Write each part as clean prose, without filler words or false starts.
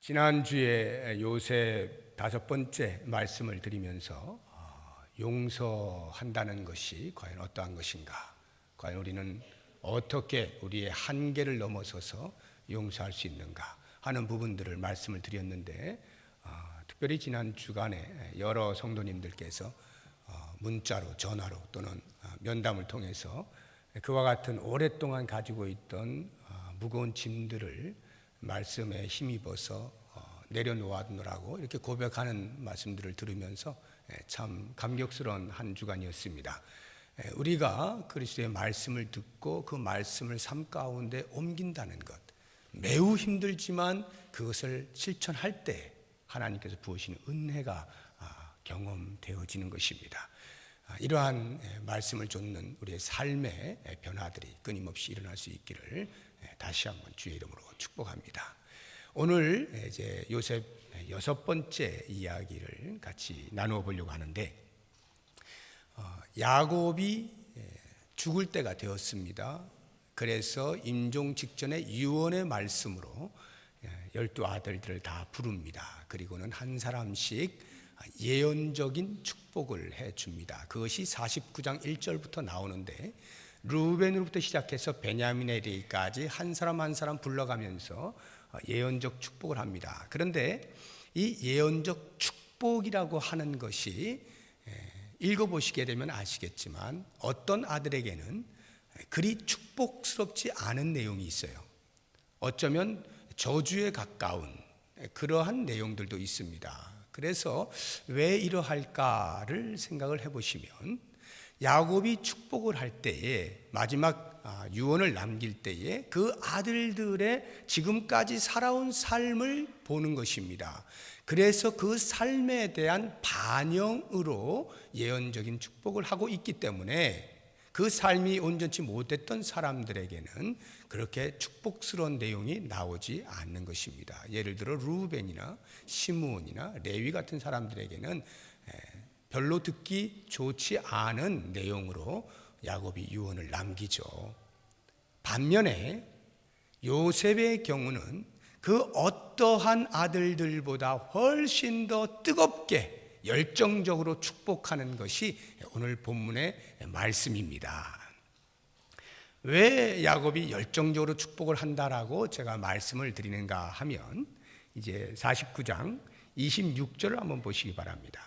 지난주에 요셉 5번째 말씀을 드리면서 용서한다는 것이 과연 어떠한 것인가, 과연 우리는 어떻게 우리의 한계를 넘어서서 용서할 수 있는가 하는 부분들을 말씀을 드렸는데, 특별히 지난 주간에 여러 성도님들께서 문자로, 전화로 또는 면담을 통해서 그와 같은 오랫동안 가지고 있던 무거운 짐들을 말씀에 힘입어서 내려놓았노라고 이렇게 고백하는 말씀들을 들으면서 참 감격스러운 한 주간이었습니다. 우리가 그리스도의 말씀을 듣고 그 말씀을 삶 가운데 옮긴다는 것, 매우 힘들지만 그것을 실천할 때 하나님께서 부으시는 은혜가 경험되어지는 것입니다. 이러한 말씀을 쫓는 우리의 삶의 변화들이 끊임없이 일어날 수 있기를 다시 한번 주의 이름으로 축복합니다. 오늘 이제 요셉 6번째 이야기를 같이 나누어 보려고 하는데, 야곱이 죽을 때가 되었습니다. 그래서 임종 직전에 유언의 말씀으로 12아들들을 다 부릅니다. 그리고는 한 사람씩 예언적인 축복을 해줍니다. 그것이 49장 1절부터 나오는데, 루벤으로부터 시작해서 베냐민에 이르기까지 한 사람 한 사람 불러가면서 예언적 축복을 합니다. 그런데 이 예언적 축복이라고 하는 것이 읽어보시게 되면 아시겠지만 어떤 아들에게는 그리 축복스럽지 않은 내용이 있어요. 어쩌면 저주에 가까운 그러한 내용들도 있습니다. 그래서 왜 이러할까를 생각을 해보시면, 야곱이 축복을 할 때에, 마지막 유언을 남길 때에 그 아들들의 지금까지 살아온 삶을 보는 것입니다. 그래서 그 삶에 대한 반영으로 예언적인 축복을 하고 있기 때문에 그 삶이 온전치 못했던 사람들에게는 그렇게 축복스러운 내용이 나오지 않는 것입니다. 예를 들어 루벤이나 시므온이나 레위 같은 사람들에게는 별로 듣기 좋지 않은 내용으로 야곱이 유언을 남기죠. 반면에 요셉의 경우는 그 어떠한 아들들보다 훨씬 더 뜨겁게 열정적으로 축복하는 것이 오늘 본문의 말씀입니다. 왜 야곱이 열정적으로 축복을 한다라고 제가 말씀을 드리는가 하면, 이제 49장 26절을 한번 보시기 바랍니다.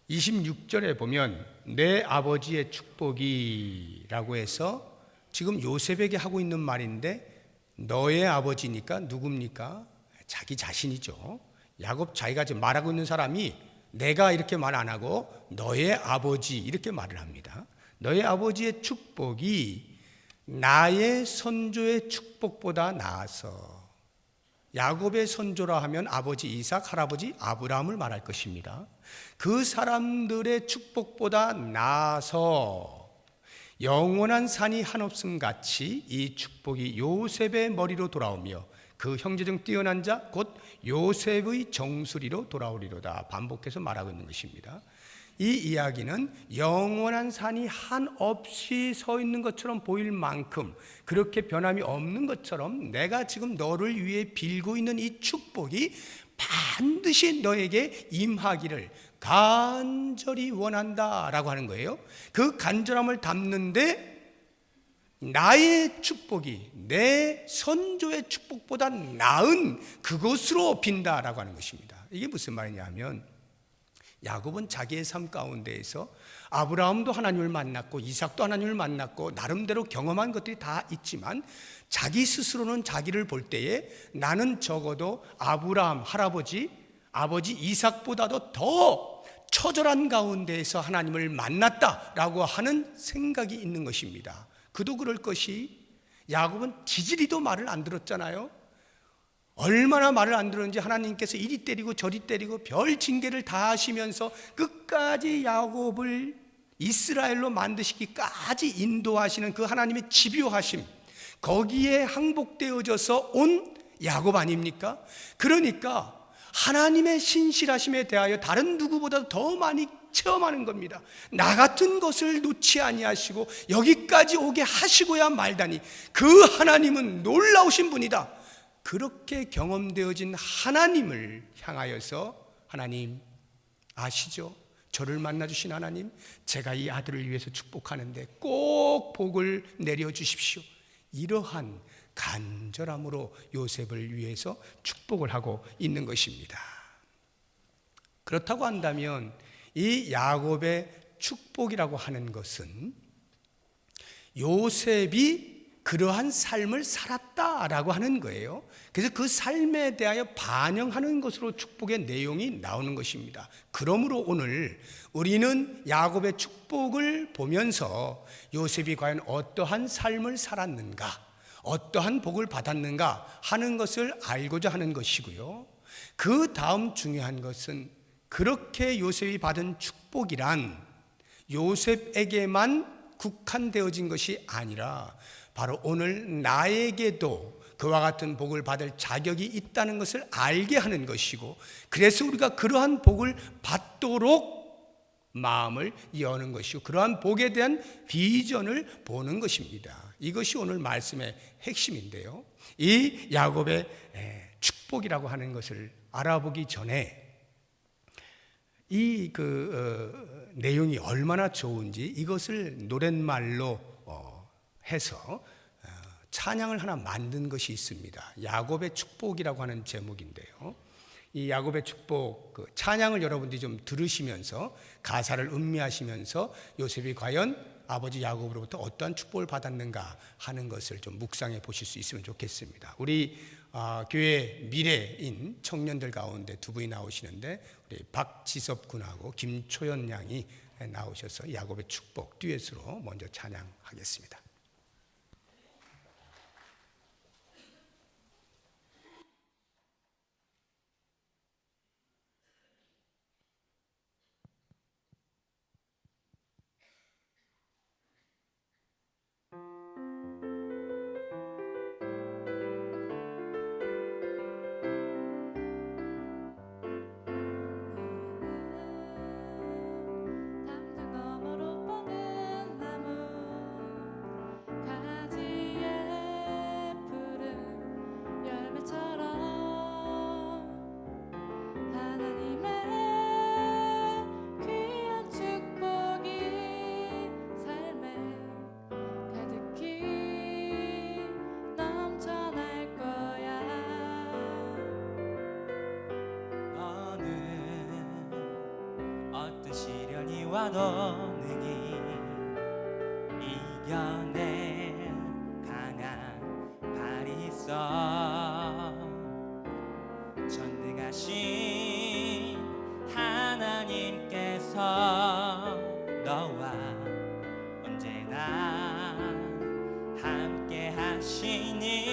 26절에 보면 내 아버지의 축복이라고 해서 지금 요셉에게 하고 있는 말인데, 너의 아버지니까 누굽니까? 자기 자신이죠. 야곱 자기가 지금 말하고 있는 사람이 내가 이렇게 말 안 하고 너의 아버지 이렇게 말을 합니다. 너의 아버지의 축복이 나의 선조의 축복보다 나아서, 야곱의 선조라 하면 아버지 이삭, 할아버지 아브라함을 말할 것입니다. 그 사람들의 축복보다 나아서 영원한 산이 한없음 같이 이 축복이 요셉의 머리로 돌아오며 그 형제 중 뛰어난 자 곧 요셉의 정수리로 돌아오리로다 반복해서 말하고 있는 것입니다. 이 이야기는 영원한 산이 한없이 서 있는 것처럼 보일 만큼, 그렇게 변함이 없는 것처럼 내가 지금 너를 위해 빌고 있는 이 축복이 반드시 너에게 임하기를 간절히 원한다라고 하는 거예요. 그 간절함을 담는데 나의 축복이 내 선조의 축복보다 나은 그것으로 빈다라고 하는 것입니다. 이게 무슨 말이냐 하면, 야곱은 자기의 삶 가운데에서 아브라함도 하나님을 만났고 이삭도 하나님을 만났고 나름대로 경험한 것들이 다 있지만, 자기 스스로는 자기를 볼 때에 나는 적어도 아브라함 할아버지, 아버지 이삭보다도 더 처절한 가운데에서 하나님을 만났다라고 하는 생각이 있는 것입니다. 그도 그럴 것이, 야곱은 지지리도 말을 안 들었잖아요. 얼마나 말을 안 들었는지 하나님께서 이리 때리고 저리 때리고 별 징계를 다 하시면서 끝까지 야곱을 이스라엘로 만드시기까지 인도하시는 그 하나님의 집요하심, 거기에 항복되어져서 온 야곱 아닙니까? 그러니까 하나님의 신실하심에 대하여 다른 누구보다 더 많이 체험하는 겁니다. 나 같은 것을 놓지 아니하시고 여기까지 오게 하시고야 말다니, 그 하나님은 놀라우신 분이다. 그렇게 경험되어진 하나님을 향하여서 하나님 아시죠? 저를 만나주신 하나님, 제가 이 아들을 위해서 축복하는데 꼭 복을 내려주십시오. 이러한 간절함으로 요셉을 위해서 축복을 하고 있는 것입니다. 그렇다고 한다면 이 야곱의 축복이라고 하는 것은 요셉이 그러한 삶을 살았다라고 하는 거예요. 그래서 그 삶에 대하여 반영하는 것으로 축복의 내용이 나오는 것입니다. 그러므로 오늘 우리는 야곱의 축복을 보면서 요셉이 과연 어떠한 삶을 살았는가, 어떠한 복을 받았는가 하는 것을 알고자 하는 것이고요. 그 다음 중요한 것은 그렇게 요셉이 받은 축복이란 요셉에게만 국한되어진 것이 아니라 바로 오늘 나에게도 그와 같은 복을 받을 자격이 있다는 것을 알게 하는 것이고, 그래서 우리가 그러한 복을 받도록 마음을 여는 것이고 그러한 복에 대한 비전을 보는 것입니다. 이것이 오늘 말씀의 핵심인데요. 이 야곱의 축복이라고 하는 것을 알아보기 전에 이 내용이 얼마나 좋은지 이것을 노랫말로 해서 찬양을 하나 만든 것이 있습니다. 야곱의 축복이라고 하는 제목인데요. 이 야곱의 축복 찬양을 여러분들이 좀 들으시면서 가사를 음미하시면서 요셉이 과연 아버지 야곱으로부터 어떠한 축복을 받았는가 하는 것을 좀 묵상해 보실 수 있으면 좋겠습니다. 우리 교회 미래인 청년들 가운데 두 분이 나오시는데 우리 박지섭 군하고 김초연 양이 나오셔서 야곱의 축복 듀엣으로 먼저 찬양하겠습니다. 와도 능히 이겨낼 강한 발이 있어. 전능하신 하나님께서 너와 언제나 함께 하시니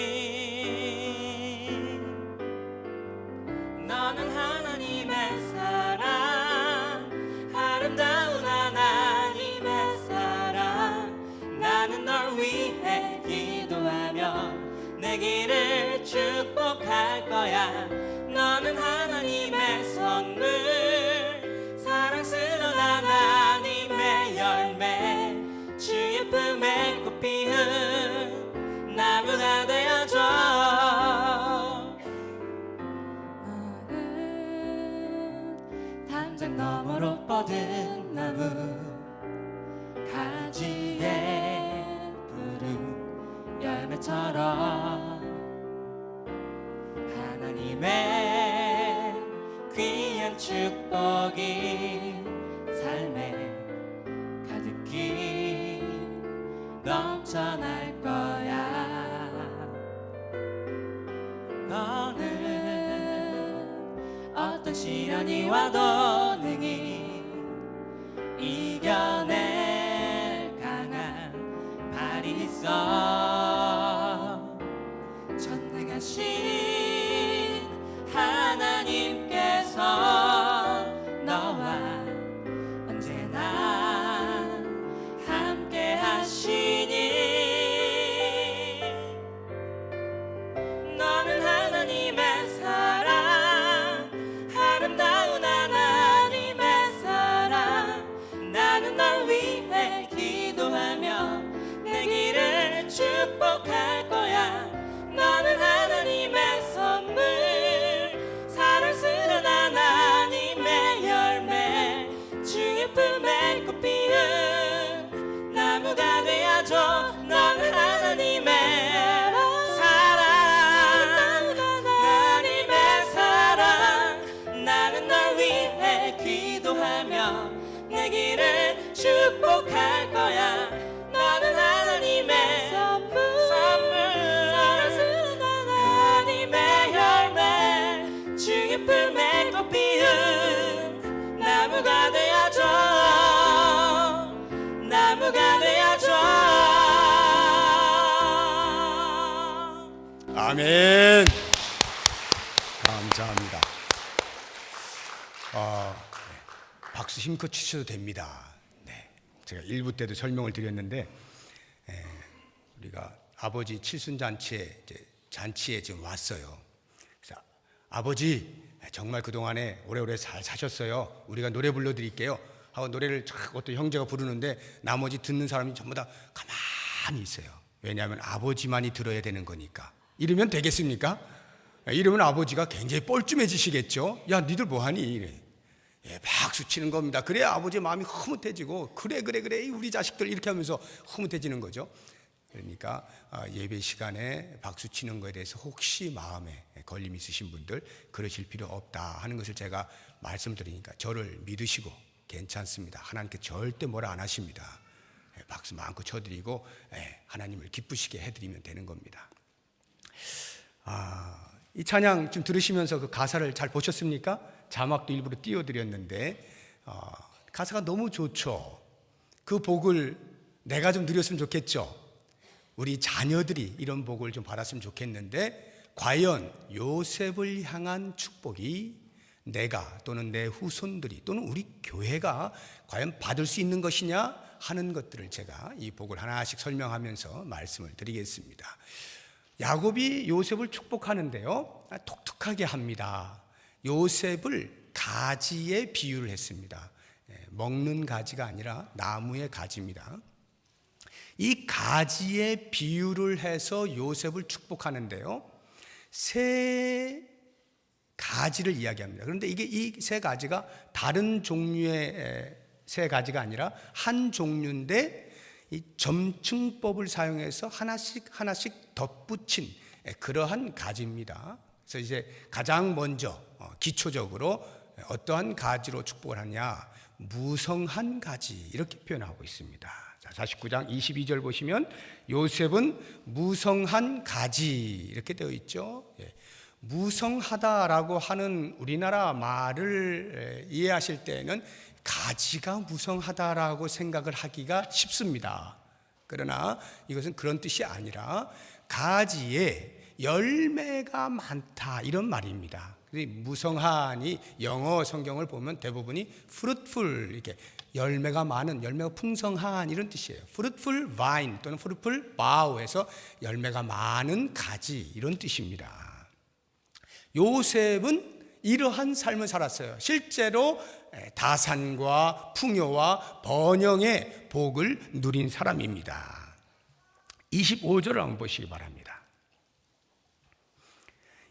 너는 하나님의 사랑, 아름다운 하나님의 사랑. 나는 널 위해 기도하며 내 길을 축복할 거야. 너는 하나님의 선물, 사랑스러운 하나님의 열매, 주의 품에 꽃 피운 나무가 되어줘. 너는 담장 너머로 뻗은 나무, 가지에 푸른 열매처럼 하나님의 귀한 축복이 삶에 가득히 넘쳐날 거야. 너는 어떤 시련이 와도 능히 이겨낼 강한 발이 있어. 전능하신 하나님께서 너와 언제나 함께 하시니 너는 하나님의 사랑, 아름다운 하나님의 사랑. 나는 널 위해 기도하며 내 길을 축복할 거야. 너는 하나님의 아멘. 감사합니다. 박수 힘껏 치셔도 됩니다. 네, 제가 1부 때도 설명을 드렸는데 우리가 아버지 칠순잔치에 잔치에 지금 왔어요. 그래서 아버지 정말 그동안에 오래오래 잘 사셨어요. 우리가 노래 불러드릴게요 하고 노래를 어떤 형제가 부르는데 나머지 듣는 사람이 전부 다 가만히 있어요. 왜냐하면 아버지만이 들어야 되는 거니까. 이러면 되겠습니까? 이러면 아버지가 굉장히 뻘쭘해지시겠죠. 야 니들 뭐하니? 이래. 예, 박수 치는 겁니다. 그래야 아버지의 마음이 흐뭇해지고 그래 우리 자식들 이렇게 하면서 흐뭇해지는 거죠. 그러니까 예배 시간에 박수 치는 것에 대해서 혹시 마음에 걸림 있으신 분들 그러실 필요 없다 하는 것을 제가 말씀드리니까 저를 믿으시고 괜찮습니다. 하나님께 절대 뭐라 안 하십니다. 박수 마음껏 쳐드리고 하나님을 기쁘시게 해드리면 되는 겁니다. 이 찬양 좀 들으시면서 그 가사를 잘 보셨습니까? 자막도 일부러 띄워드렸는데 가사가 너무 좋죠. 그 복을 내가 좀 누렸으면 좋겠죠. 우리 자녀들이 이런 복을 좀 받았으면 좋겠는데 과연 요셉을 향한 축복이 내가 또는 내 후손들이 또는 우리 교회가 과연 받을 수 있는 것이냐 하는 것들을 제가 이 복을 하나씩 설명하면서 말씀을 드리겠습니다. 야곱이 요셉을 축복하는데요, 독특하게 합니다. 요셉을 가지에 비유를 했습니다. 먹는 가지가 아니라 나무의 가지입니다. 이 가지에 비유를 해서 요셉을 축복하는데요, 세 가지를 이야기합니다. 그런데 이 세 가지가 다른 종류의 세 가지가 아니라 한 종류인데 이 점층법을 사용해서 하나씩 덧붙인 그러한 가지입니다. 그래서 이제 가장 먼저 기초적으로 어떠한 가지로 축복을 하냐, 무성한 가지 이렇게 표현하고 있습니다. 49장 22절 보시면 요셉은 무성한 가지 이렇게 되어 있죠. 무성하다라고 하는 우리나라 말을 이해하실 때는 가지가 무성하다라고 생각을 하기가 쉽습니다. 그러나 이것은 그런 뜻이 아니라 가지에 열매가 많다 이런 말입니다. 무성한이 영어 성경을 보면 대부분이 fruitful 이렇게 열매가 많은, 열매가 풍성한 이런 뜻이에요. fruitful vine 또는 fruitful bough에서 열매가 많은 가지 이런 뜻입니다. 요셉은 이러한 삶을 살았어요. 실제로 다산과 풍요와 번영의 복을 누린 사람입니다. 25절을 한번 보시기 바랍니다.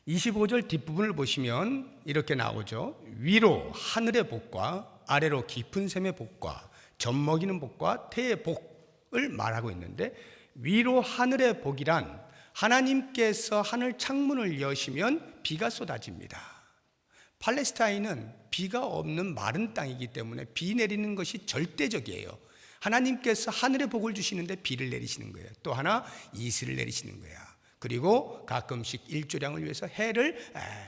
25절 뒷부분을 보시면 이렇게 나오죠. 위로 하늘의 복과 아래로 깊은 샘의 복과 젖먹이는 복과 태의 복을 말하고 있는데, 위로 하늘의 복이란 하나님께서 하늘 창문을 여시면 비가 쏟아집니다. 팔레스타인은 비가 없는 마른 땅이기 때문에 비 내리는 것이 절대적이에요. 하나님께서 하늘의 복을 주시는데 비를 내리시는 거예요. 또 하나 이슬을 내리시는 거야. 그리고 가끔씩 일조량을 위해서 해를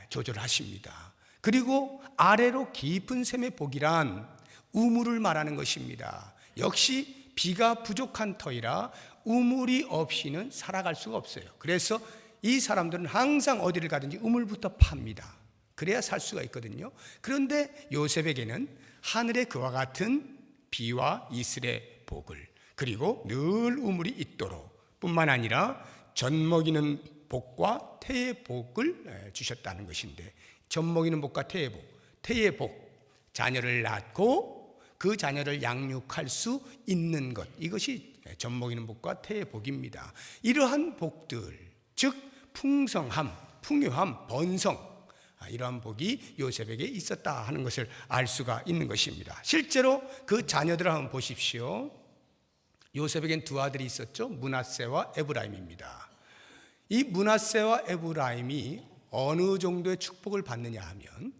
조절하십니다. 그리고 아래로 깊은 샘의 복이란 우물을 말하는 것입니다. 역시 비가 부족한 터이라 우물이 없이는 살아갈 수가 없어요. 그래서 이 사람들은 항상 어디를 가든지 우물부터 팝니다. 그래야 살 수가 있거든요. 그런데 요셉에게는 하늘의 그와 같은 비와 이슬의 복을, 그리고 늘 우물이 있도록 뿐만 아니라 젖먹이는 복과 태의 복을 주셨다는 것인데, 젖먹이는 복과 태의 복, 태의 복, 자녀를 낳고 그 자녀를 양육할 수 있는 것, 이것이 젖먹이는 복과 태의 복입니다. 이러한 복들, 즉 풍성함, 풍요함, 번성, 이러한 복이 요셉에게 있었다 하는 것을 알 수가 있는 것입니다. 실제로 그 자녀들을 한번 보십시오. 요셉에겐 두 아들이 있었죠. 므낫세와 에브라임입니다. 이 므낫세와 에브라임이 어느 정도의 축복을 받느냐 하면,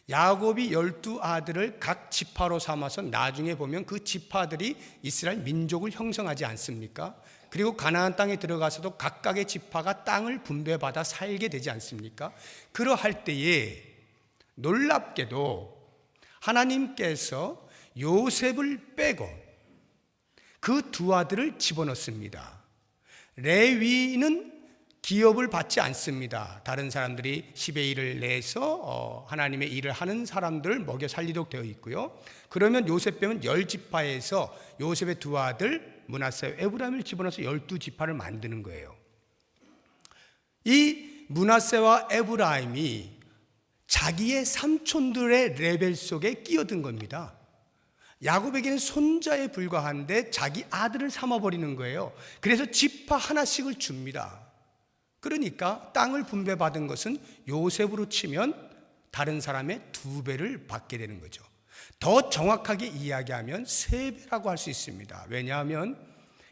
야곱이 12아들을 각 지파로 삼아서 나중에 보면 그 지파들이 이스라엘 민족을 형성하지 않습니까? 그리고 가나안 땅에 들어가서도 각각의 지파가 땅을 분배받아 살게 되지 않습니까? 그러할 때에 놀랍게도 하나님께서 요셉을 빼고 그 두 아들을 집어넣습니다. 레위는 기업을 받지 않습니다. 다른 사람들이 10의 1을 내서 하나님의 일을 하는 사람들 먹여 살리도록 되어 있고요. 그러면 요셉 빼면 10지파에서 요셉의 두 아들 므낫세와 에브라임을 집어넣어서 12지파를 만드는 거예요. 이 므낫세와 에브라임이 자기의 삼촌들의 레벨 속에 끼어든 겁니다. 야곱에게는 손자에 불과한데 자기 아들을 삼아버리는 거예요. 그래서 지파 하나씩을 줍니다. 그러니까 땅을 분배받은 것은 요셉으로 치면 다른 사람의 2배를 받게 되는 거죠. 더 정확하게 이야기하면 3배라고 할 수 있습니다. 왜냐하면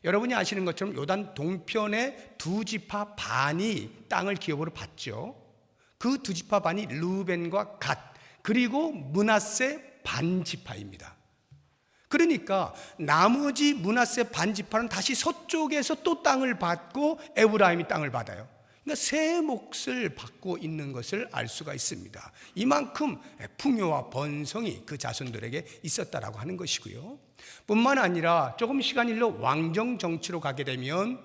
여러분이 아시는 것처럼 요단 동편의 2지파 반이 땅을 기업으로 받죠. 그 2지파 반이 르우벤과 갓 그리고 므낫세 반지파입니다. 그러니까 나머지 므낫세 반지파는 다시 서쪽에서 또 땅을 받고 에브라임이 땅을 받아요. 그러니까 세 몫을 받고 있는 것을 알 수가 있습니다. 이만큼 풍요와 번성이 그 자손들에게 있었다라고 하는 것이고요. 뿐만 아니라 조금 시간이 흘러 왕정 정치로 가게 되면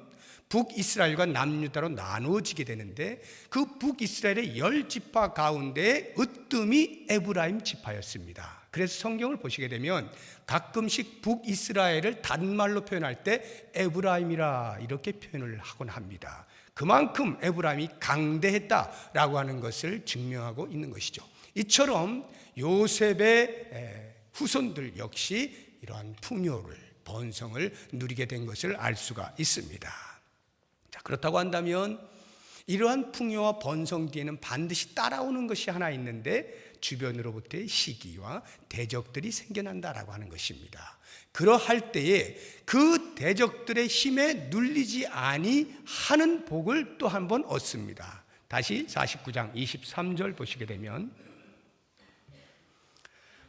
북이스라엘과 남유다로 나누어지게 되는데 그 북이스라엘의 10지파 가운데 으뜸이 에브라임 지파였습니다. 그래서 성경을 보시게 되면 가끔씩 북이스라엘을 단말로 표현할 때 에브라임이라 이렇게 표현을 하곤 합니다. 그만큼 에브라임이 강대했다라고 하는 것을 증명하고 있는 것이죠. 이처럼 요셉의 후손들 역시 이러한 풍요를 번성을 누리게 된 것을 알 수가 있습니다. 자, 그렇다고 한다면 이러한 풍요와 번성 뒤에는 반드시 따라오는 것이 하나 있는데 주변으로부터의 시기와 대적들이 생겨난다라고 하는 것입니다. 그러할 때에 그 대적들의 힘에 눌리지 아니하는 복을 또 한 번 얻습니다. 다시 49장 23절 보시게 되면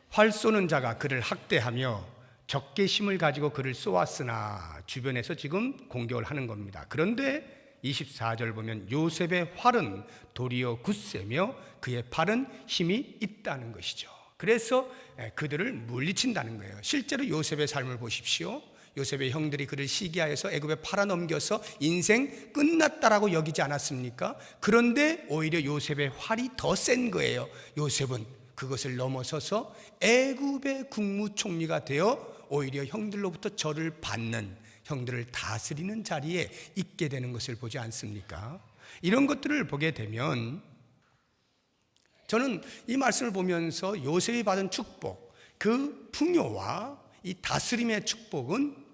활 쏘는 자가 그를 학대하며 적개심을 가지고 그를 쏘았으나 주변에서 지금 공격을 하는 겁니다. 그런데 24절 보면 요셉의 활은 도리어 굳세며 그의 팔은 힘이 있다는 것이죠. 그래서 그들을 물리친다는 거예요. 실제로 요셉의 삶을 보십시오. 요셉의 형들이 그를 시기하여서 애굽에 팔아넘겨서 인생 끝났다라고 여기지 않았습니까? 그런데 오히려 요셉의 활이 더 센 거예요. 요셉은 그것을 넘어서서 애굽의 국무총리가 되어 오히려 형들로부터 절을 받는, 형들을 다스리는 자리에 있게 되는 것을 보지 않습니까? 이런 것들을 보게 되면 저는 이 말씀을 보면서 요셉이 받은 축복, 그 풍요와 이 다스림의 축복은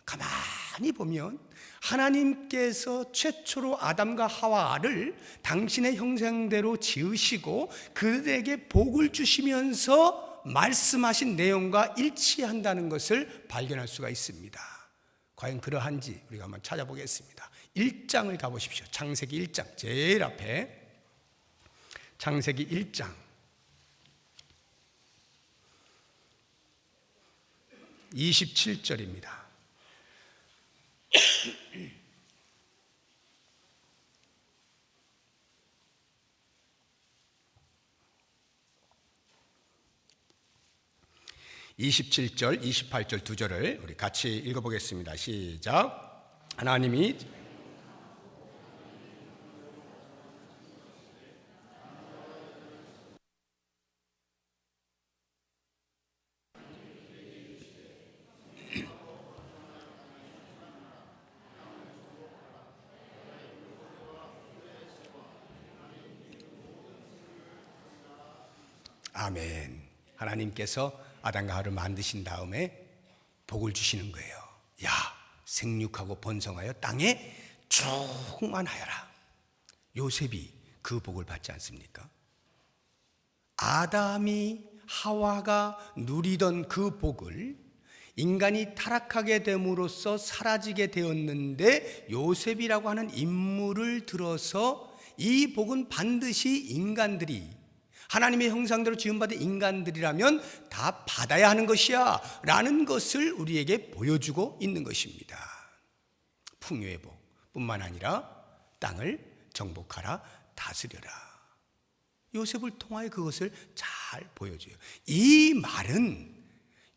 가만히 보면 하나님께서 최초로 아담과 하와를 당신의 형상대로 지으시고 그들에게 복을 주시면서 말씀하신 내용과 일치한다는 것을 발견할 수가 있습니다. 과연 그러한지 우리가 한번 찾아보겠습니다. 1장을 가보십시오. 창세기 1장 제일 앞에 창세기 1장 27절입니다. (27절) (28절) 두 절을 우리 같이 읽어보겠습니다. 시작. 하나님이 아멘. 하나님께서 아담과 하와를 만드신 다음에 복을 주시는 거예요. 야, 생육하고 번성하여 땅에 충만하여라. 요셉이 그 복을 받지 않습니까? 아담이 하와가 누리던 그 복을 인간이 타락하게 됨으로써 사라지게 되었는데 요셉이라고 하는 인물을 들어서 이 복은 반드시 인간들이 하나님의 형상대로 지음받은 인간들이라면 다 받아야 하는 것이야 라는 것을 우리에게 보여주고 있는 것입니다. 풍요의 복 뿐만 아니라 땅을 정복하라, 다스려라. 요셉을 통하여 그것을 잘 보여줘요. 이 말은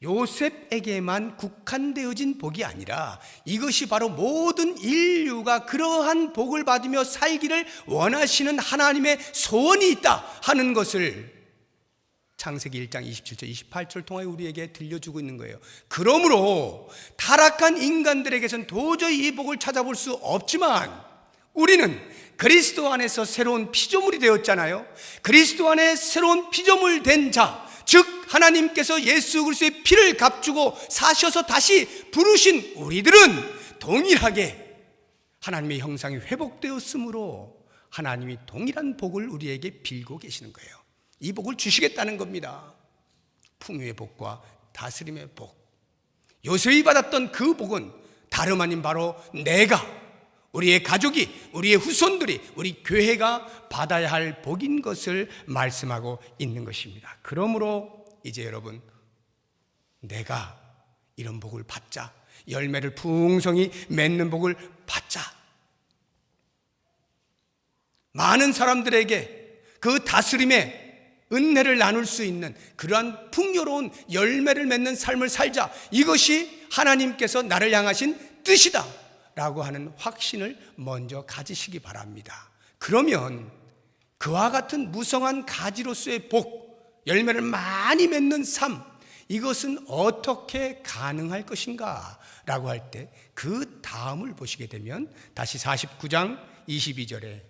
요셉에게만 국한되어진 복이 아니라 이것이 바로 모든 인류가 그러한 복을 받으며 살기를 원하시는 하나님의 소원이 있다 하는 것을 창세기 1장 27절 28절 통해 우리에게 들려주고 있는 거예요. 그러므로 타락한 인간들에게선 도저히 이 복을 찾아볼 수 없지만 우리는 그리스도 안에서 새로운 피조물이 되었잖아요. 그리스도 안에 새로운 피조물 된 자, 즉 하나님께서 예수 그리스도의 피를 값주고 사셔서 다시 부르신 우리들은 동일하게 하나님의 형상이 회복되었으므로 하나님이 동일한 복을 우리에게 빌고 계시는 거예요. 이 복을 주시겠다는 겁니다. 풍요의 복과 다스림의 복. 요셉이 받았던 그 복은 다름 아닌 바로 내가, 우리의 가족이, 우리의 후손들이, 우리 교회가 받아야 할 복인 것을 말씀하고 있는 것입니다. 그러므로 이제 여러분, 내가 이런 복을 받자, 열매를 풍성히 맺는 복을 받자, 많은 사람들에게 그 다스림의 은혜를 나눌 수 있는 그러한 풍요로운 열매를 맺는 삶을 살자, 이것이 하나님께서 나를 향하신 뜻이다 라고 하는 확신을 먼저 가지시기 바랍니다. 그러면 그와 같은 무성한 가지로서의 복, 열매를 많이 맺는 삶, 이것은 어떻게 가능할 것인가 라고 할 때 그 다음을 보시게 되면 다시 49장 22절에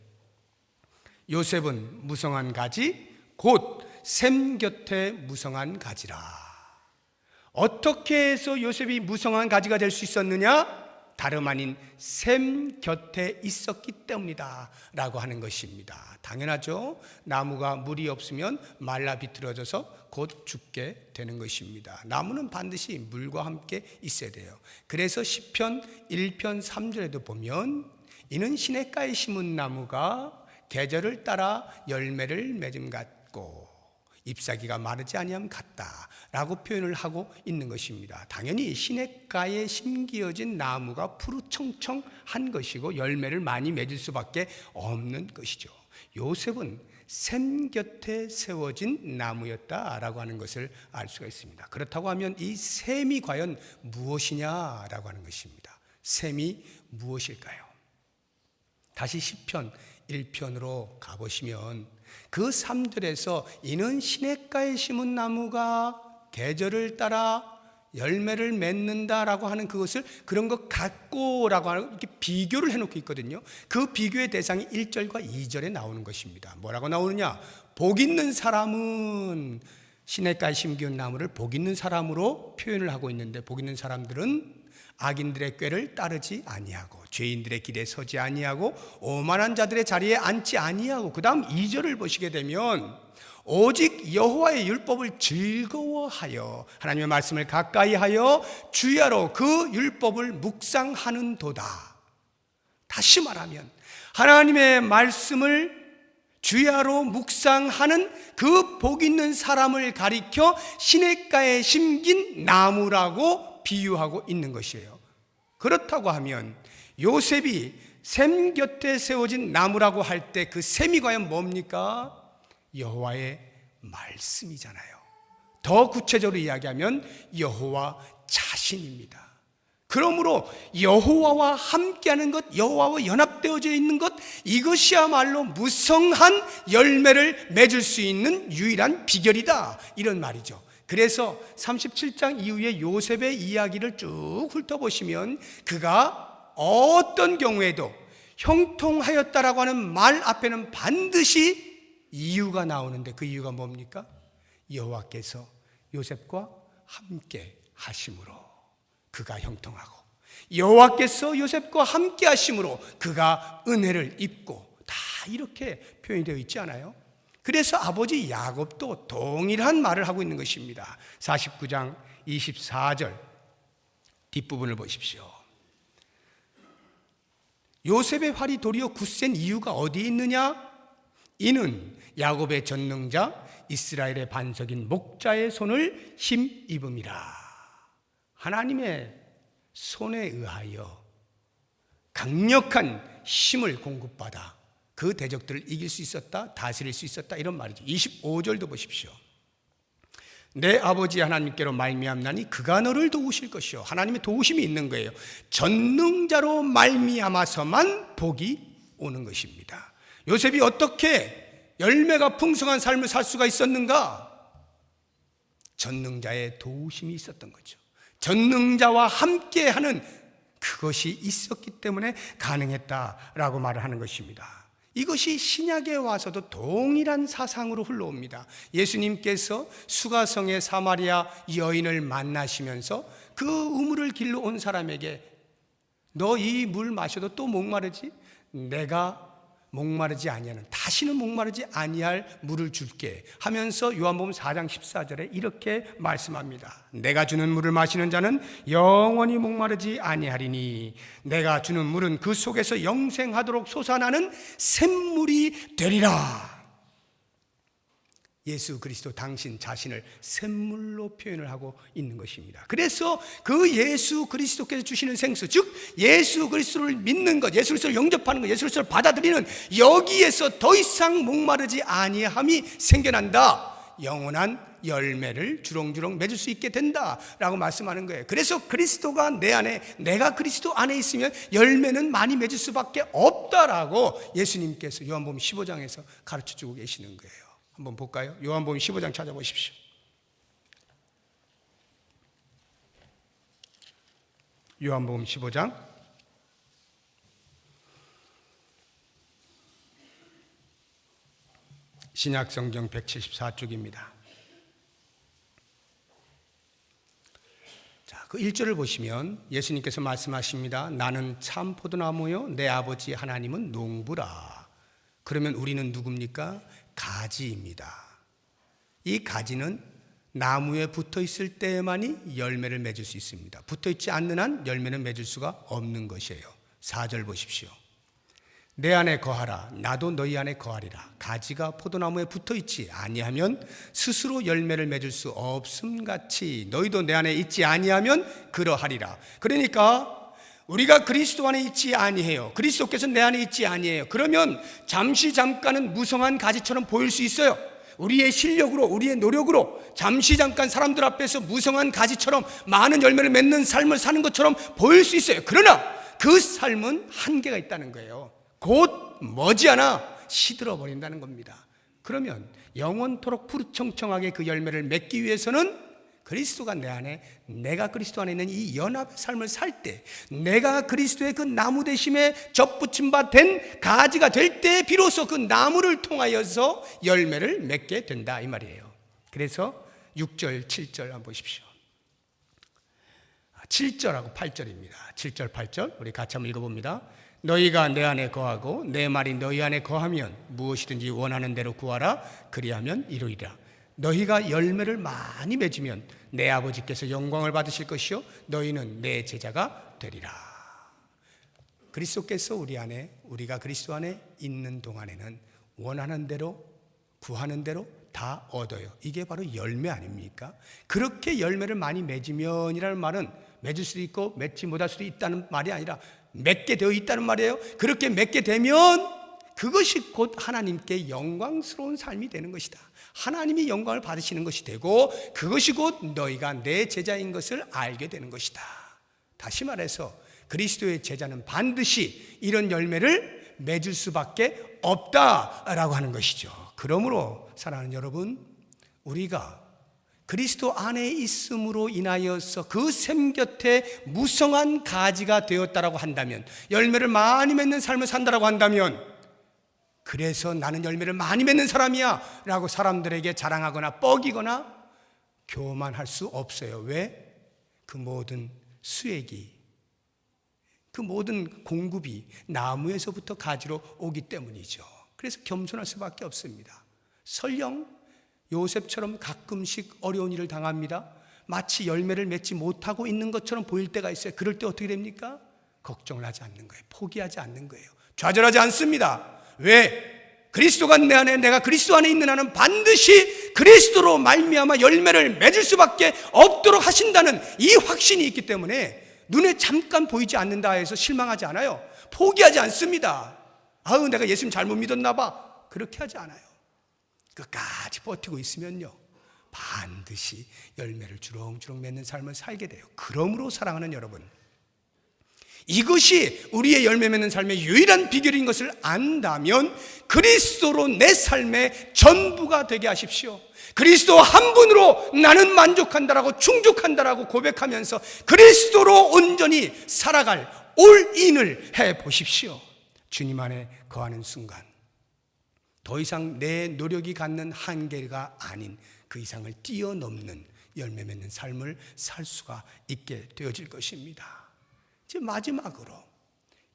요셉은 무성한 가지 곧 샘 곁에 무성한 가지라. 어떻게 해서 요셉이 무성한 가지가 될 수 있었느냐? 다름 아닌 샘 곁에 있었기 때문이다 라고 하는 것입니다. 당연하죠. 나무가 물이 없으면 말라 비틀어져서 곧 죽게 되는 것입니다. 나무는 반드시 물과 함께 있어야 돼요. 그래서 시편 1편 3절에도 보면 이는 시냇가에 심은 나무가 계절을 따라 열매를 맺음 같고 잎사귀가 마르지 아니함 같다라고 표현을 하고 있는 것입니다. 당연히 시냇가에 심기어진 나무가 푸르청청한 것이고 열매를 많이 맺을 수밖에 없는 것이죠. 요셉은 샘 곁에 세워진 나무였다라고 하는 것을 알 수가 있습니다. 그렇다고 하면 이 샘이 과연 무엇이냐라고 하는 것입니다. 샘이 무엇일까요? 다시 시편 1편으로 가보시면 그 3절에서 이는 시냇가에 심은 나무가 계절을 따라 열매를 맺는다라고 하는 그것을 그런 것 같고라고 하는 이렇게 비교를 해놓고 있거든요. 그 비교의 대상이 1절과 2절에 나오는 것입니다. 뭐라고 나오느냐? 복 있는 사람은 시냇가에 심기운 나무를 복 있는 사람으로 표현을 하고 있는데, 복 있는 사람들은 악인들의 꾀를 따르지 아니하고 죄인들의 길에 서지 아니하고 오만한 자들의 자리에 앉지 아니하고, 그 다음 2절을 보시게 되면 오직 여호와의 율법을 즐거워하여 하나님의 말씀을 가까이하여 주야로 그 율법을 묵상하는도다. 다시 말하면 하나님의 말씀을 주야로 묵상하는 그 복 있는 사람을 가리켜 시냇가에 심긴 나무라고 비유하고 있는 것이에요. 그렇다고 하면 요셉이 샘 곁에 세워진 나무라고 할 때 그 샘이 과연 뭡니까? 여호와의 말씀이잖아요. 더 구체적으로 이야기하면 여호와 자신입니다. 그러므로 여호와와 함께하는 것, 여호와와 연합되어져 있는 것, 이것이야말로 무성한 열매를 맺을 수 있는 유일한 비결이다, 이런 말이죠. 그래서 37장 이후에 요셉의 이야기를 쭉 훑어보시면 그가 어떤 경우에도 형통하였다라고 하는 말 앞에는 반드시 이유가 나오는데, 그 이유가 뭡니까? 여호와께서 요셉과 함께 하심으로 그가 형통하고, 여호와께서 요셉과 함께 하심으로 그가 은혜를 입고, 다 이렇게 표현이 되어 있지 않아요? 그래서 아버지 야곱도 동일한 말을 하고 있는 것입니다. 49장 24절 뒷부분을 보십시오. 요셉의 활이 도리어 굳센 이유가 어디에 있느냐? 이는 야곱의 전능자 이스라엘의 반석인 목자의 손을 힘입음이라. 하나님의 손에 의하여 강력한 힘을 공급받아 그 대적들을 이길 수 있었다, 다스릴 수 있었다, 이런 말이죠. 25절도 보십시오. 내 아버지 하나님께로 말미암나니 그가 너를 도우실 것이요. 하나님의 도우심이 있는 거예요. 전능자로 말미암아서만 복이 오는 것입니다. 요셉이 어떻게 열매가 풍성한 삶을 살 수가 있었는가? 전능자의 도우심이 있었던 거죠. 전능자와 함께하는 그것이 있었기 때문에 가능했다라고 말을 하는 것입니다. 이것이 신약에 와서도 동일한 사상으로 흘러옵니다. 예수님께서 수가성의 사마리아 여인을 만나시면서 그 우물을 길러 온 사람에게 너 이 물 마셔도 또 목마르지? 내가 목마르지 아니하는, 다시는 목마르지 아니할 물을 줄게 하면서 요한복음 4장 14절에 이렇게 말씀합니다. 내가 주는 물을 마시는 자는 영원히 목마르지 아니하리니 내가 주는 물은 그 속에서 영생하도록 솟아나는 샘물이 되리라. 예수 그리스도 당신 자신을 샘물로 표현을 하고 있는 것입니다. 그래서 그 예수 그리스도께서 주시는 생수, 즉 예수 그리스도를 믿는 것, 예수 그리스도를 영접하는 것, 예수 그리스도를 받아들이는 여기에서 더 이상 목마르지 아니함이 생겨난다. 영원한 열매를 주렁주렁 맺을 수 있게 된다라고 말씀하는 거예요. 그래서 그리스도가 내 안에, 내가 그리스도 안에 있으면 열매는 많이 맺을 수밖에 없다라고 예수님께서 요한복음 15장에서 가르쳐주고 계시는 거예요. 한번 볼까요? 요한복음 15장 찾아보십시오. 요한복음 15장 신약성경 174쪽입니다. 자, 그 1절을 보시면 예수님께서 말씀하십니다. 나는 참 포도나무요 내 아버지 하나님은 농부라. 그러면 우리는 누굽니까? 가지입니다. 이 가지는 나무에 붙어 있을 때만이 열매를 맺을 수 있습니다. 붙어 있지 않는 한 열매는 맺을 수가 없는 것이에요. 4절 보십시오. 내 안에 거하라 나도 너희 안에 거하리라. 가지가 포도나무에 붙어 있지 아니하면 스스로 열매를 맺을 수 없음같이 너희도 내 안에 있지 아니하면 그러하리라. 그러니까 우리가 그리스도 안에 있지 아니해요. 그리스도께서 내 안에 있지 아니해요. 그러면 잠깐은 무성한 가지처럼 보일 수 있어요. 우리의 실력으로, 우리의 노력으로 잠시 잠깐 사람들 앞에서 무성한 가지처럼 많은 열매를 맺는 삶을 사는 것처럼 보일 수 있어요. 그러나 그 삶은 한계가 있다는 거예요. 곧 머지않아 시들어 버린다는 겁니다. 그러면 영원토록 푸르청청하게 그 열매를 맺기 위해서는 그리스도가 내 안에, 내가 그리스도 안에 있는 이 연합의 삶을 살 때, 내가 그리스도의 그 나무 되심에 접붙임 바 된 가지가 될 때 비로소 그 나무를 통하여서 열매를 맺게 된다 이 말이에요. 그래서 6절, 7절 한번 보십시오. 7절하고 8절입니다. 7절, 8절 우리 같이 한번 읽어봅니다. 너희가 내 안에 거하고 내 말이 너희 안에 거하면 무엇이든지 원하는 대로 구하라. 그리하면 이루리라. 너희가 열매를 많이 맺으면 내 아버지께서 영광을 받으실 것이요 너희는 내 제자가 되리라. 그리스도께서 우리 안에, 우리가 그리스도 안에 있는 동안에는 원하는 대로, 구하는 대로 다 얻어요. 이게 바로 열매 아닙니까? 그렇게 열매를 많이 맺으면이라는 말은 맺을 수도 있고 맺지 못할 수도 있다는 말이 아니라 맺게 되어 있다는 말이에요. 그렇게 맺게 되면 그것이 곧 하나님께 영광스러운 삶이 되는 것이다. 하나님이 영광을 받으시는 것이 되고 그것이 곧 너희가 내 제자인 것을 알게 되는 것이다. 다시 말해서 그리스도의 제자는 반드시 이런 열매를 맺을 수밖에 없다라고 하는 것이죠. 그러므로 사랑하는 여러분, 우리가 그리스도 안에 있음으로 인하여서 그 샘 곁에 무성한 가지가 되었다라고 한다면, 열매를 많이 맺는 삶을 산다라고 한다면, 그래서 나는 열매를 많이 맺는 사람이야 라고 사람들에게 자랑하거나 뻐기거나 교만할 수 없어요. 왜? 그 모든 수액이, 그 모든 공급이 나무에서부터 가지로 오기 때문이죠. 그래서 겸손할 수밖에 없습니다. 설령 요셉처럼 가끔씩 어려운 일을 당합니다. 마치 열매를 맺지 못하고 있는 것처럼 보일 때가 있어요. 그럴 때 어떻게 됩니까? 걱정을 하지 않는 거예요. 포기하지 않는 거예요. 좌절하지 않습니다. 왜? 그리스도가 내 안에, 내가 그리스도 안에 있는 한은 반드시 그리스도로 말미암아 열매를 맺을 수밖에 없도록 하신다는 이 확신이 있기 때문에 눈에 잠깐 보이지 않는다 해서 실망하지 않아요. 포기하지 않습니다. 아유, 내가 예수님 잘못 믿었나 봐. 그렇게 하지 않아요. 끝까지 버티고 있으면요, 반드시 열매를 주렁주렁 맺는 삶을 살게 돼요. 그러므로 사랑하는 여러분, 이것이 우리의 열매 맺는 삶의 유일한 비결인 것을 안다면 그리스도로 내 삶의 전부가 되게 하십시오. 그리스도 한 분으로 나는 만족한다라고 충족한다라고 고백하면서 그리스도로 온전히 살아갈 올인을 해보십시오. 주님 안에 거하는 순간 더 이상 내 노력이 갖는 한계가 아닌 그 이상을 뛰어넘는 열매 맺는 삶을 살 수가 있게 되어질 것입니다. 이제 마지막으로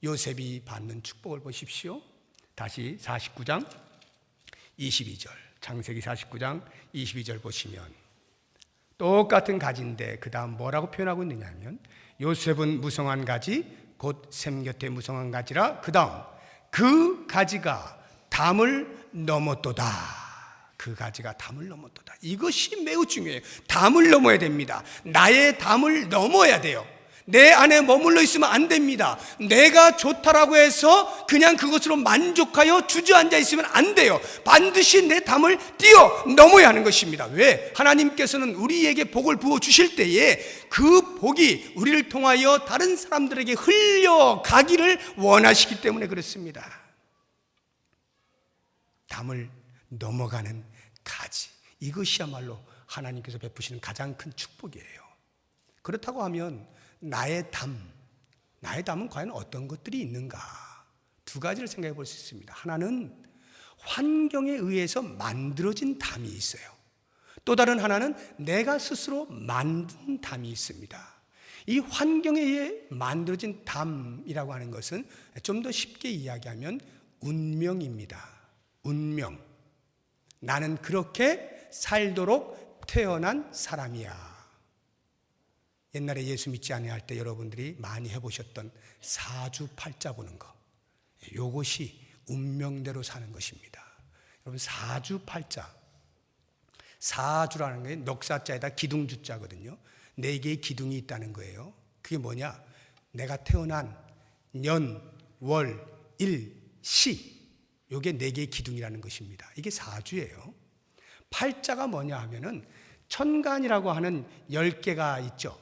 요셉이 받는 축복을 보십시오. 다시 49장 22절, 창세기 49장 22절 보시면 똑같은 가지인데 그 다음 뭐라고 표현하고 있느냐면 요셉은 무성한 가지 곧 샘 곁에 무성한 가지라 그 다음 그 가지가 담을 넘었도다. 그 가지가 담을 넘었도다. 이것이 매우 중요해요. 담을 넘어야 됩니다. 나의 담을 넘어야 돼요. 내 안에 머물러 있으면 안 됩니다. 내가 좋다라고 해서 그냥 그것으로 만족하여 주저앉아 있으면 안 돼요. 반드시 내 담을 뛰어넘어야 하는 것입니다. 왜? 하나님께서는 우리에게 복을 부어주실 때에 그 복이 우리를 통하여 다른 사람들에게 흘려가기를 원하시기 때문에 그렇습니다. 담을 넘어가는 가지, 이것이야말로 하나님께서 베푸시는 가장 큰 축복이에요. 그렇다고 하면 나의 담은 과연 어떤 것들이 있는가? 두 가지를 생각해 볼 수 있습니다. 하나는 환경에 의해서 만들어진 담이 있어요. 또 다른 하나는 내가 스스로 만든 담이 있습니다. 이 환경에 의해 만들어진 담이라고 하는 것은 좀 더 쉽게 이야기하면 운명입니다. 운명. 나는 그렇게 살도록 태어난 사람이야. 옛날에 예수 믿지 아니할 때 여러분들이 많이 해보셨던 사주팔자 보는 거, 이것이 운명대로 사는 것입니다. 여러분, 사주팔자, 사주라는 게 넉사자에다 기둥주자거든요. 4개의 기둥이 있다는 거예요. 그게 뭐냐? 내가 태어난 년, 월, 일, 시, 이게 4개의 기둥이라는 것입니다. 이게 사주예요. 팔자가 뭐냐 하면은 천간이라고 하는 10개가 있죠.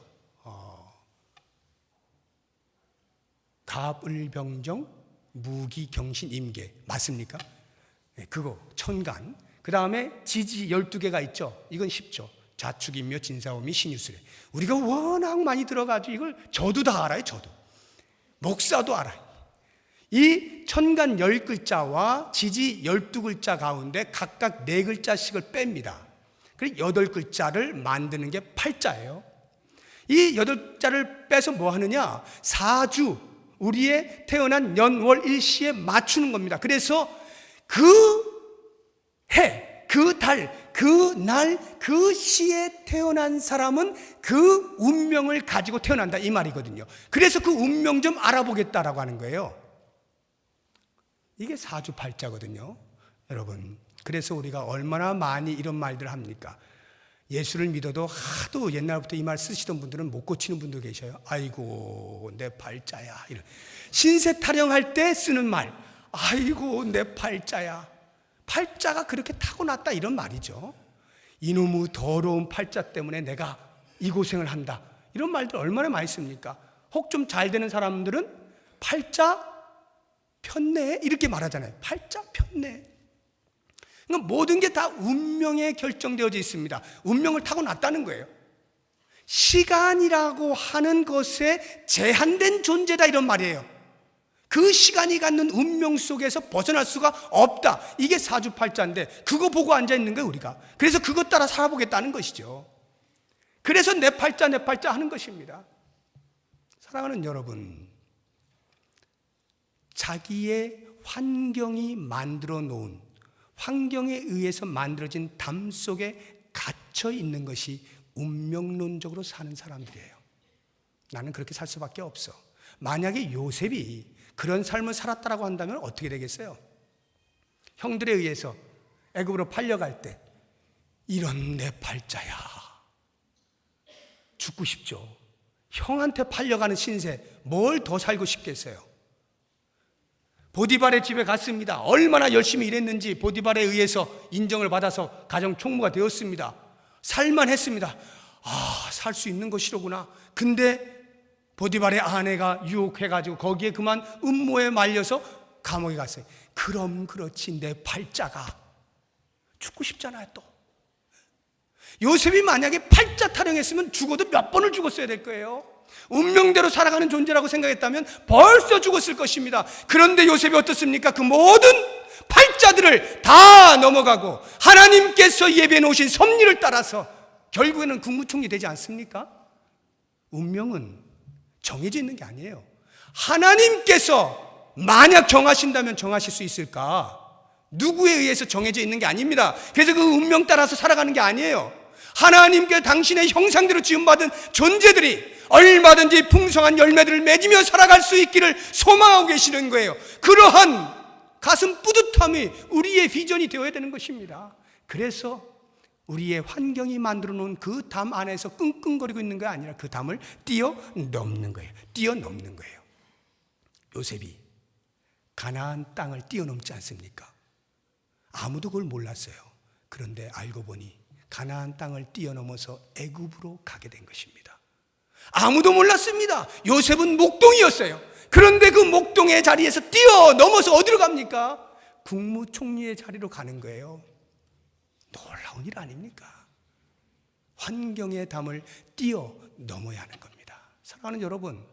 갑을병정, 무기, 경신, 임계, 맞습니까? 네, 그거 천간. 그 다음에 지지 12개가 있죠. 이건 쉽죠. 자축인묘, 진사오미, 신유술에. 우리가 워낙 많이 들어가지고 이걸 저도 다 알아요. 저도. 목사도 알아요. 이 천간 10글자와 지지 12글자 가운데 각각 4글자씩을 뺍니다. 그래서 8글자를 만드는 게 팔자예요. 이 8글자를 빼서 뭐 하느냐? 사주, 우리의 태어난 년, 월, 일시에 맞추는 겁니다. 그래서 그 해, 그 달, 그 날, 그 시에 태어난 사람은 그 운명을 가지고 태어난다, 이 말이거든요. 그래서 그 운명 좀 알아보겠다라고 하는 거예요. 이게 사주팔자거든요, 여러분. 그래서 우리가 얼마나 많이 이런 말들을 합니까? 예수를 믿어도 하도 옛날부터 이 말 쓰시던 분들은 못 고치는 분도 계셔요. 아이고 내 팔자야. 이런 신세 타령할 때 쓰는 말, 아이고 내 팔자야. 팔자가 그렇게 타고났다, 이런 말이죠. 이놈의 더러운 팔자 때문에 내가 이 고생을 한다, 이런 말들 얼마나 많이 씁니까? 혹 좀 잘 되는 사람들은 팔자 편네 이렇게 말하잖아요. 팔자 편네. 그러니까 모든 게 다 운명에 결정되어져 있습니다. 운명을 타고났다는 거예요. 시간이라고 하는 것에 제한된 존재다, 이런 말이에요. 그 시간이 갖는 운명 속에서 벗어날 수가 없다. 이게 사주팔자인데 그거 보고 앉아있는 거예요, 우리가. 그래서 그것 따라 살아보겠다는 것이죠. 그래서 내 팔자 하는 것입니다. 사랑하는 여러분, 자기의 환경이 만들어 놓은, 환경에 의해서 만들어진 담 속에 갇혀 있는 것이 운명론적으로 사는 사람들이에요. 나는 그렇게 살 수밖에 없어. 만약에 요셉이 그런 삶을 살았다라고 한다면 어떻게 되겠어요? 형들에 의해서 애굽으로 팔려갈 때 이런 내 팔자야, 죽고 싶죠. 형한테 팔려가는 신세, 뭘 더 살고 싶겠어요? 보디발의 집에 갔습니다. 얼마나 열심히 일했는지 보디발에 의해서 인정을 받아서 가정 총무가 되었습니다. 살만했습니다. 살 수 있는 것이로구나. 근데 보디발의 아내가 유혹해가지고 거기에 그만 음모에 말려서 감옥에 갔어요. 그럼 그렇지 내 팔자가 죽고 싶잖아요. 또 요셉이 만약에 팔자 타령했으면 죽어도 몇 번을 죽었어야 될 거예요. 운명대로 살아가는 존재라고 생각했다면 벌써 죽었을 것입니다. 그런데 요셉이 어떻습니까? 그 모든 팔자들을 다 넘어가고 하나님께서 예비해 놓으신 섭리를 따라서 결국에는 국무총리 되지 않습니까? 운명은 정해져 있는 게 아니에요. 하나님께서 만약 정하신다면 정하실 수 있을까? 누구에 의해서 정해져 있는 게 아닙니다. 그래서 그 운명 따라서 살아가는 게 아니에요. 하나님께 당신의 형상대로 지음받은 존재들이 얼마든지 풍성한 열매들을 맺으며 살아갈 수 있기를 소망하고 계시는 거예요. 그러한 가슴 뿌듯함이 우리의 비전이 되어야 되는 것입니다. 그래서 우리의 환경이 만들어 놓은 그 담 안에서 끙끙거리고 있는 게 아니라 그 담을 뛰어넘는 거예요. 뛰어넘는 거예요. 요셉이 가나안 땅을 뛰어넘지 않습니까? 아무도 그걸 몰랐어요. 그런데 알고 보니 가나안 땅을 뛰어넘어서 애굽으로 가게 된 것입니다. 아무도 몰랐습니다. 요셉은 목동이었어요. 그런데 그 목동의 자리에서 뛰어넘어서 어디로 갑니까? 국무총리의 자리로 가는 거예요. 놀라운 일 아닙니까? 환경의 담을 뛰어넘어야 하는 겁니다. 사랑하는 여러분,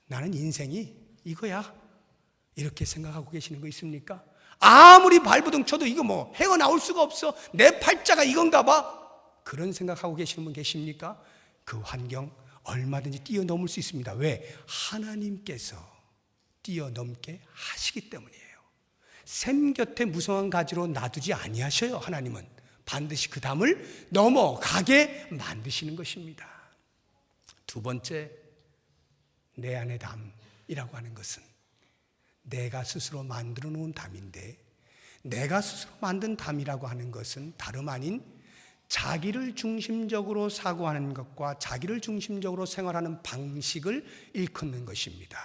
나는 인생이 이거야 이렇게 생각하고 계시는 거 있습니까? 아무리 발버둥 쳐도 이거 뭐 헤어나올 수가 없어, 내 팔자가 이건가 봐, 그런 생각하고 계시는 분 계십니까? 그 환경 얼마든지 뛰어넘을 수 있습니다. 왜? 하나님께서 뛰어넘게 하시기 때문이에요. 샘 곁에 무성한 가지로 놔두지 아니하셔요. 하나님은 반드시 그 담을 넘어가게 만드시는 것입니다. 두 번째, 내 안의 담이라고 하는 것은 내가 스스로 만들어 놓은 담인데, 내가 스스로 만든 담이라고 하는 것은 다름 아닌 자기를 중심적으로 사고하는 것과 자기를 중심적으로 생활하는 방식을 일컫는 것입니다.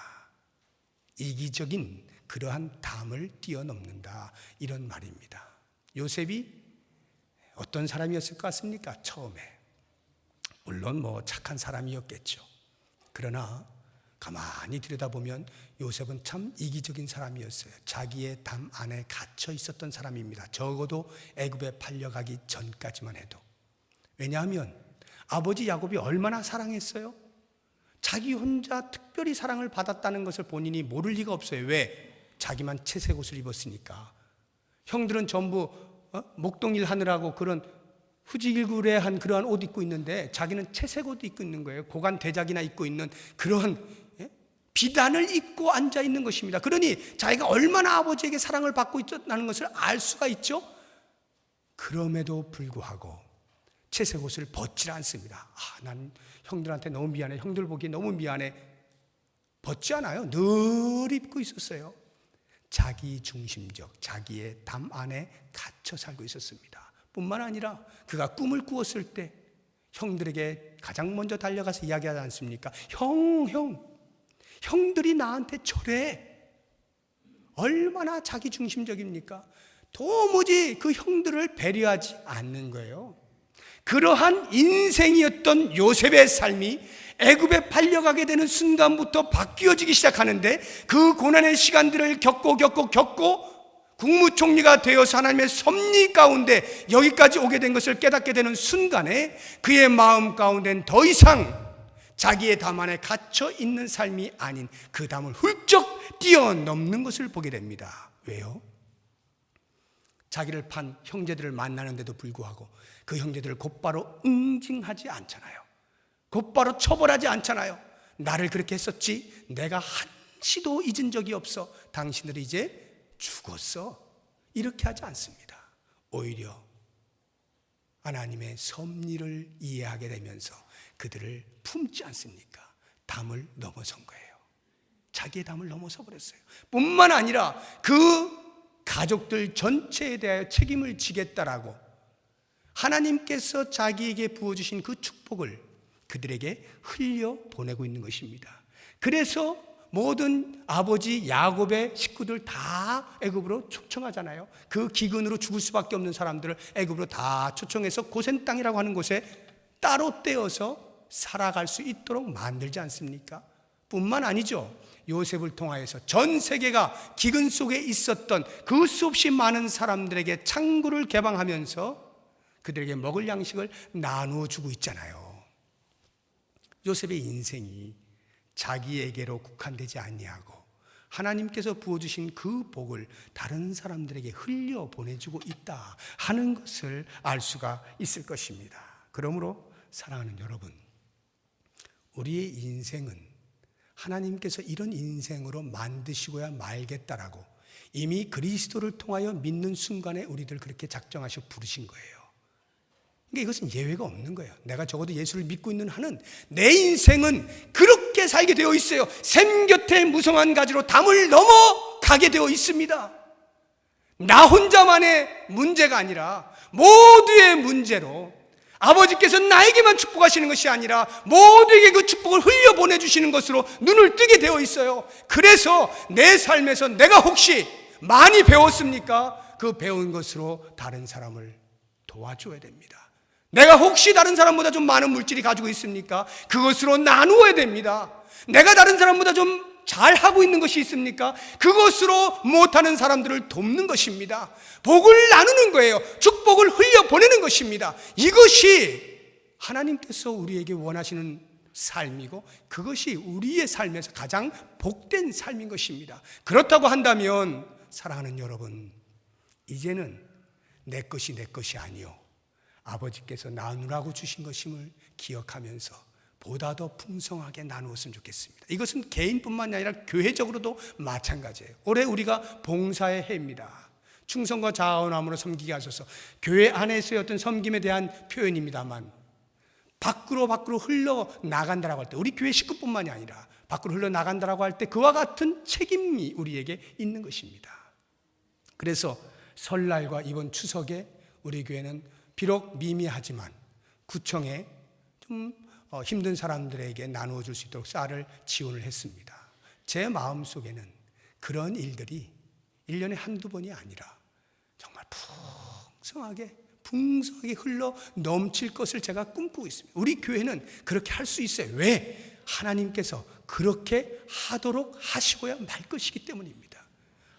이기적인 그러한 담을 뛰어넘는다, 이런 말입니다. 요셉이 어떤 사람이었을 것 같습니까? 처음에 물론 뭐 착한 사람이었겠죠. 그러나 가만히 들여다보면 요셉은 참 이기적인 사람이었어요. 자기의 담 안에 갇혀 있었던 사람입니다. 적어도 애굽에 팔려가기 전까지만 해도. 왜냐하면 아버지 야곱이 얼마나 사랑했어요? 자기 혼자 특별히 사랑을 받았다는 것을 본인이 모를 리가 없어요. 왜? 자기만 채색 옷을 입었으니까. 형들은 전부 목동일 하느라고 그런 후지길구레한 그러한 옷 입고 있는데 자기는 채색 옷 입고 있는 거예요. 고관 대작이나 입고 있는 그러한 비단을 입고 앉아 있는 것입니다. 그러니 자기가 얼마나 아버지에게 사랑을 받고 있었다는 것을 알 수가 있죠. 그럼에도 불구하고 채색 옷을 벗지 않습니다. 난 형들한테 너무 미안해, 형들 보기에 너무 미안해, 벗지 않아요. 늘 입고 있었어요. 자기 중심적, 자기의 담 안에 갇혀 살고 있었습니다. 뿐만 아니라 그가 꿈을 꾸었을 때 형들에게 가장 먼저 달려가서 이야기하지 않습니까? 형들이 나한테 저래. 얼마나 자기 중심적입니까? 도무지 그 형들을 배려하지 않는 거예요. 그러한 인생이었던 요셉의 삶이 애굽에 팔려가게 되는 순간부터 바뀌어지기 시작하는데, 그 고난의 시간들을 겪고 국무총리가 되어서 하나님의 섭리 가운데 여기까지 오게 된 것을 깨닫게 되는 순간에 그의 마음 가운데는 더 이상 자기의 담 안에 갇혀 있는 삶이 아닌 그 담을 훌쩍 뛰어넘는 것을 보게 됩니다. 왜요? 자기를 판 형제들을 만나는데도 불구하고 그 형제들을 곧바로 응징하지 않잖아요. 곧바로 처벌하지 않잖아요. 나를 그렇게 했었지, 내가 한시도 잊은 적이 없어, 당신들이 이제 죽었어, 이렇게 하지 않습니다. 오히려 하나님의 섭리를 이해하게 되면서 그들을 품지 않습니까? 담을 넘어선 거예요. 자기의 담을 넘어서 버렸어요. 뿐만 아니라 그 가족들 전체에 대하여 책임을 지겠다라고 하나님께서 자기에게 부어주신 그 축복을 그들에게 흘려보내고 있는 것입니다. 그래서 모든 아버지 야곱의 식구들 다 애굽으로 초청하잖아요. 그 기근으로 죽을 수밖에 없는 사람들을 애굽으로 다 초청해서 고센 땅이라고 하는 곳에 따로 떼어서 살아갈 수 있도록 만들지 않습니까? 뿐만 아니죠. 요셉을 통하여서 전 세계가 기근 속에 있었던 그 수없이 많은 사람들에게 창구를 개방하면서 그들에게 먹을 양식을 나누어 주고 있잖아요. 요셉의 인생이 자기에게로 국한되지 아니하고 하나님께서 부어주신 그 복을 다른 사람들에게 흘려 보내주고 있다 하는 것을 알 수가 있을 것입니다. 그러므로 사랑하는 여러분, 우리의 인생은 하나님께서 이런 인생으로 만드시고야 말겠다라고 이미 그리스도를 통하여 믿는 순간에 우리들 그렇게 작정하셔 부르신 거예요. 그러니까 이것은 예외가 없는 거예요. 내가 적어도 예수를 믿고 있는 한은 내 인생은 그렇게 살게 되어 있어요. 샘 곁에 무성한 가지로 담을 넘어가게 되어 있습니다. 나 혼자만의 문제가 아니라 모두의 문제로 아버지께서 나에게만 축복하시는 것이 아니라 모두에게 그 축복을 흘려보내주시는 것으로 눈을 뜨게 되어 있어요. 그래서 내 삶에서 내가 혹시 많이 배웠습니까? 그 배운 것으로 다른 사람을 도와줘야 됩니다. 내가 혹시 다른 사람보다 좀 많은 물질이 가지고 있습니까? 그것으로 나누어야 됩니다. 내가 다른 사람보다 좀 잘하고 있는 것이 있습니까? 그것으로 못하는 사람들을 돕는 것입니다. 복을 나누는 거예요. 축복을 흘려보내는 것입니다. 이것이 하나님께서 우리에게 원하시는 삶이고 그것이 우리의 삶에서 가장 복된 삶인 것입니다. 그렇다고 한다면 사랑하는 여러분, 이제는 내 것이 내 것이 아니요 아버지께서 나누라고 주신 것임을 기억하면서 보다 더 풍성하게 나누었으면 좋겠습니다. 이것은 개인뿐만 아니라 교회적으로도 마찬가지예요. 올해 우리가 봉사의 해입니다. 충성과 자원함으로 섬기게 하소서. 교회 안에서의 어떤 섬김에 대한 표현입니다만 밖으로 흘러나간다라고 할 때 우리 교회 식구뿐만이 아니라 밖으로 흘러나간다라고 할 때 그와 같은 책임이 우리에게 있는 것입니다. 그래서 설날과 이번 추석에 우리 교회는 비록 미미하지만 구청에 좀 힘든 사람들에게 나누어 줄 수 있도록 쌀을 지원을 했습니다. 제 마음속에는 그런 일들이 1년에 한두 번이 아니라 정말 풍성하게 흘러 넘칠 것을 제가 꿈꾸고 있습니다. 우리 교회는 그렇게 할 수 있어요. 왜? 하나님께서 그렇게 하도록 하시고야 말 것이기 때문입니다.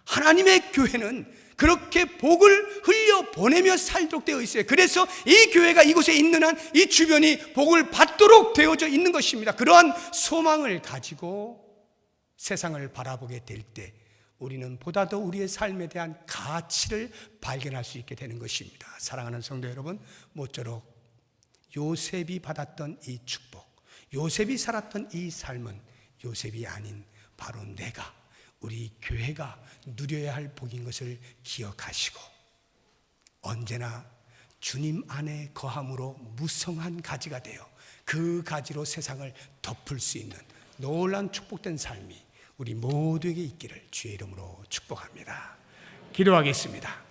하나님의 교회는 그렇게 복을 흘려보내며 살도록 되어 있어요. 그래서 이 교회가 이곳에 있는 한 이 주변이 복을 받도록 되어져 있는 것입니다. 그러한 소망을 가지고 세상을 바라보게 될 때 우리는 보다 더 우리의 삶에 대한 가치를 발견할 수 있게 되는 것입니다. 사랑하는 성도 여러분, 모쪼록 요셉이 받았던 이 축복, 요셉이 살았던 이 삶은 요셉이 아닌 바로 내가, 우리 교회가 누려야 할 복인 것을 기억하시고 언제나 주님 안에 거함으로 무성한 가지가 되어 그 가지로 세상을 덮을 수 있는 놀라운 축복된 삶이 우리 모두에게 있기를 주의 이름으로 축복합니다. 기도하겠습니다.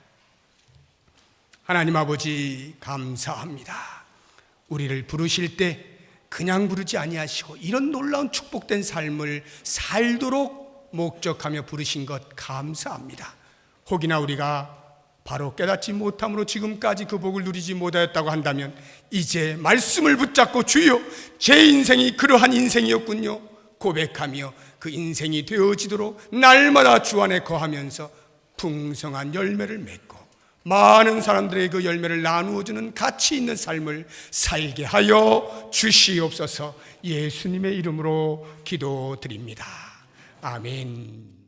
하나님 아버지, 감사합니다. 우리를 부르실 때 그냥 부르지 아니하시고 이런 놀라운 축복된 삶을 살도록 목적하며 부르신 것 감사합니다. 혹이나 우리가 바로 깨닫지 못함으로 지금까지 그 복을 누리지 못하였다고 한다면 이제 말씀을 붙잡고 주여, 제 인생이 그러한 인생이었군요 고백하며 그 인생이 되어지도록 날마다 주 안에 거하면서 풍성한 열매를 맺고 많은 사람들에게 그 열매를 나누어주는 가치 있는 삶을 살게 하여 주시옵소서. 예수님의 이름으로 기도드립니다. 아멘.